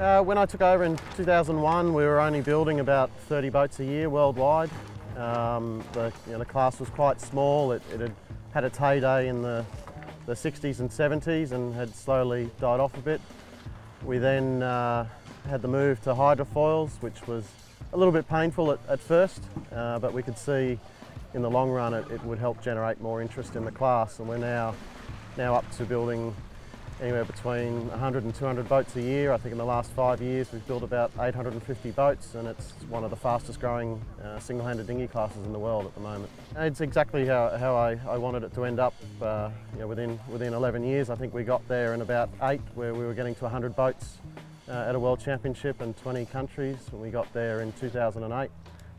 When I took over in 2001, we were only building about 30 boats a year worldwide. The class was quite small. It had its heyday in the 60s and 70s and had slowly died off a bit. We then had the move to hydrofoils, which was a little bit painful at first, but we could see in the long run it would help generate more interest in the class, and we're now up to building anywhere between 100 and 200 boats a year. I think in the last 5 years we've built about 850 boats, and it's one of the fastest growing single-handed dinghy classes in the world at the moment. It's exactly how I wanted it to end up. Within 11 years I think we got there in about 8, where we were getting to 100 boats at a World Championship in 20 countries. We got there in 2008,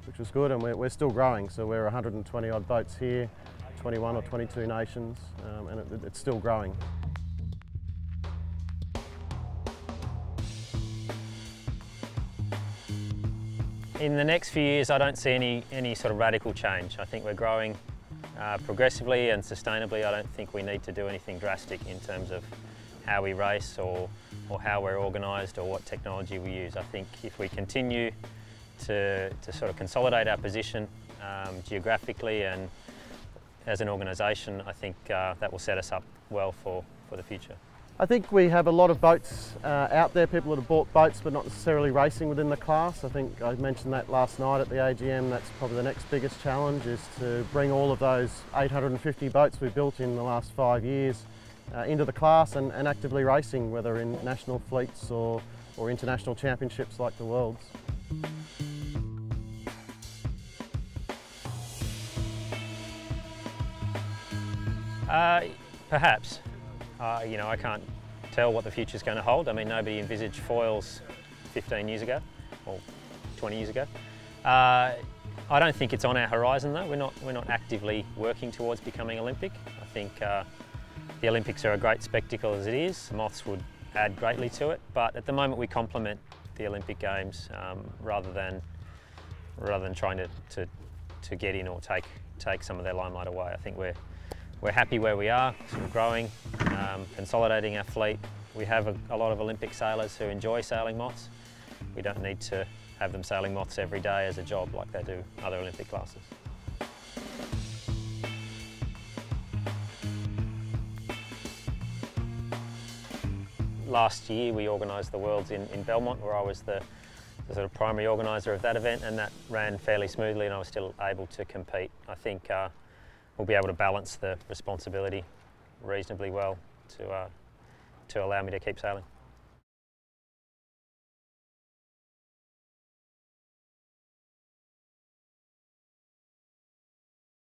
which was good, and we're still growing. So we're 120 odd boats here, 21 or 22 nations, and it's still growing. In the next few years, I don't see any sort of radical change. I think we're growing progressively and sustainably. I don't think we need to do anything drastic in terms of how we race or how we're organised or what technology we use. I think if we continue to sort of consolidate our position geographically and as an organisation, I think that will set us up well for the future. I think we have a lot of boats out there, people that have bought boats but not necessarily racing within the class. I think I mentioned that last night at the AGM. That's probably the next biggest challenge, is to bring all of those 850 boats we've built in the last 5 years into the class and actively racing, whether in national fleets or international championships like the Worlds. Perhaps. I can't tell what the future's going to hold. I mean, nobody envisaged foils 15 years ago, or 20 years ago. I don't think it's on our horizon though. We're not actively working towards becoming Olympic. I think the Olympics are a great spectacle as it is. Moths would add greatly to it, but at the moment we complement the Olympic Games rather than trying to get in or take some of their limelight away. I think we're happy where we are, sort of growing, consolidating our fleet. We have a lot of Olympic sailors who enjoy sailing moths. We don't need to have them sailing moths every day as a job like they do other Olympic classes. Last year we organised the Worlds in Belmont, where I was the sort of primary organiser of that event, and that ran fairly smoothly and I was still able to compete. I think we'll be able to balance the responsibility reasonably well to allow me to keep sailing.